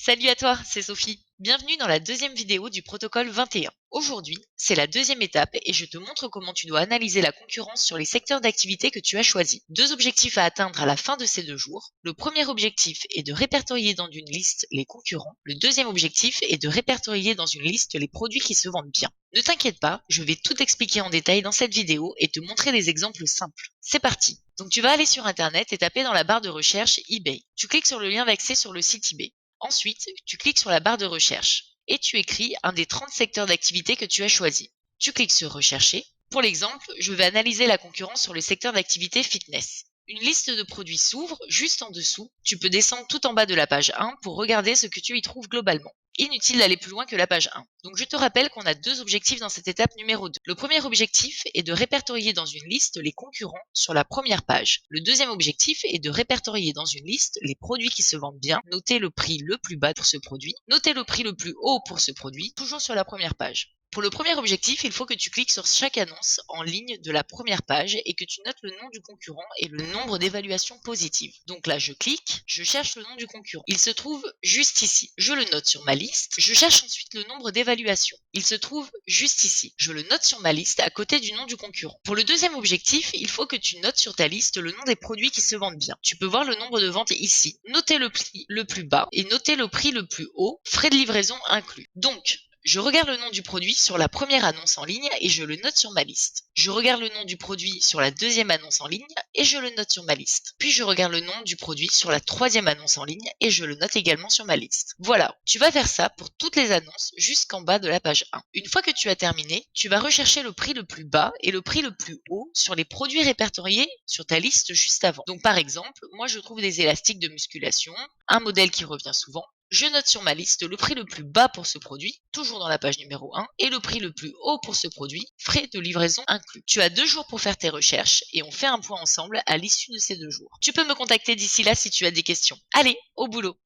Salut à toi, c'est Sophie. Bienvenue dans la deuxième vidéo du protocole 21. Aujourd'hui, c'est la deuxième étape et je te montre comment tu dois analyser la concurrence sur les secteurs d'activité que tu as choisis. Deux objectifs à atteindre à la fin de ces 2 jours. Le premier objectif est de répertorier dans une liste les concurrents. Le deuxième objectif est de répertorier dans une liste les produits qui se vendent bien. Ne t'inquiète pas, je vais tout expliquer en détail dans cette vidéo et te montrer des exemples simples. C'est parti. Donc tu vas aller sur internet et taper dans la barre de recherche eBay. Tu cliques sur le lien d'accès sur le site eBay. Ensuite, tu cliques sur la barre de recherche et tu écris un des 30 secteurs d'activité que tu as choisi. Tu cliques sur Rechercher. Pour l'exemple, je vais analyser la concurrence sur le secteur d'activité fitness. Une liste de produits s'ouvre juste en dessous. Tu peux descendre tout en bas de la page 1 pour regarder ce que tu y trouves globalement. Inutile d'aller plus loin que la page 1. Donc je te rappelle qu'on a deux objectifs dans cette étape numéro 2. Le premier objectif est de répertorier dans une liste les concurrents sur la première page. Le deuxième objectif est de répertorier dans une liste les produits qui se vendent bien, noter le prix le plus bas pour ce produit, noter le prix le plus haut pour ce produit, toujours sur la première page. Pour le premier objectif, il faut que tu cliques sur chaque annonce en ligne de la première page et que tu notes le nom du concurrent et le nombre d'évaluations positives. Donc là, je clique, je cherche le nom du concurrent. Il se trouve juste ici. Je le note sur ma liste. Je cherche ensuite le nombre d'évaluations. Il se trouve juste ici. Je le note sur ma liste à côté du nom du concurrent. Pour le deuxième objectif, il faut que tu notes sur ta liste le nom des produits qui se vendent bien. Tu peux voir le nombre de ventes ici. Notez le prix le plus bas et notez le prix le plus haut, frais de livraison inclus. Donc, je regarde le nom du produit sur la première annonce en ligne et je le note sur ma liste. Je regarde le nom du produit sur la deuxième annonce en ligne et je le note sur ma liste. Puis je regarde le nom du produit sur la troisième annonce en ligne et je le note également sur ma liste. Voilà, tu vas faire ça pour toutes les annonces jusqu'en bas de la page 1. Une fois que tu as terminé, tu vas rechercher le prix le plus bas et le prix le plus haut sur les produits répertoriés sur ta liste juste avant. Donc par exemple, moi je trouve des élastiques de musculation, un modèle qui revient souvent. Je note sur ma liste le prix le plus bas pour ce produit, toujours dans la page numéro 1, et le prix le plus haut pour ce produit, frais de livraison inclus. Tu as 2 jours pour faire tes recherches et on fait un point ensemble à l'issue de ces 2 jours. Tu peux me contacter d'ici là si tu as des questions. Allez, au boulot!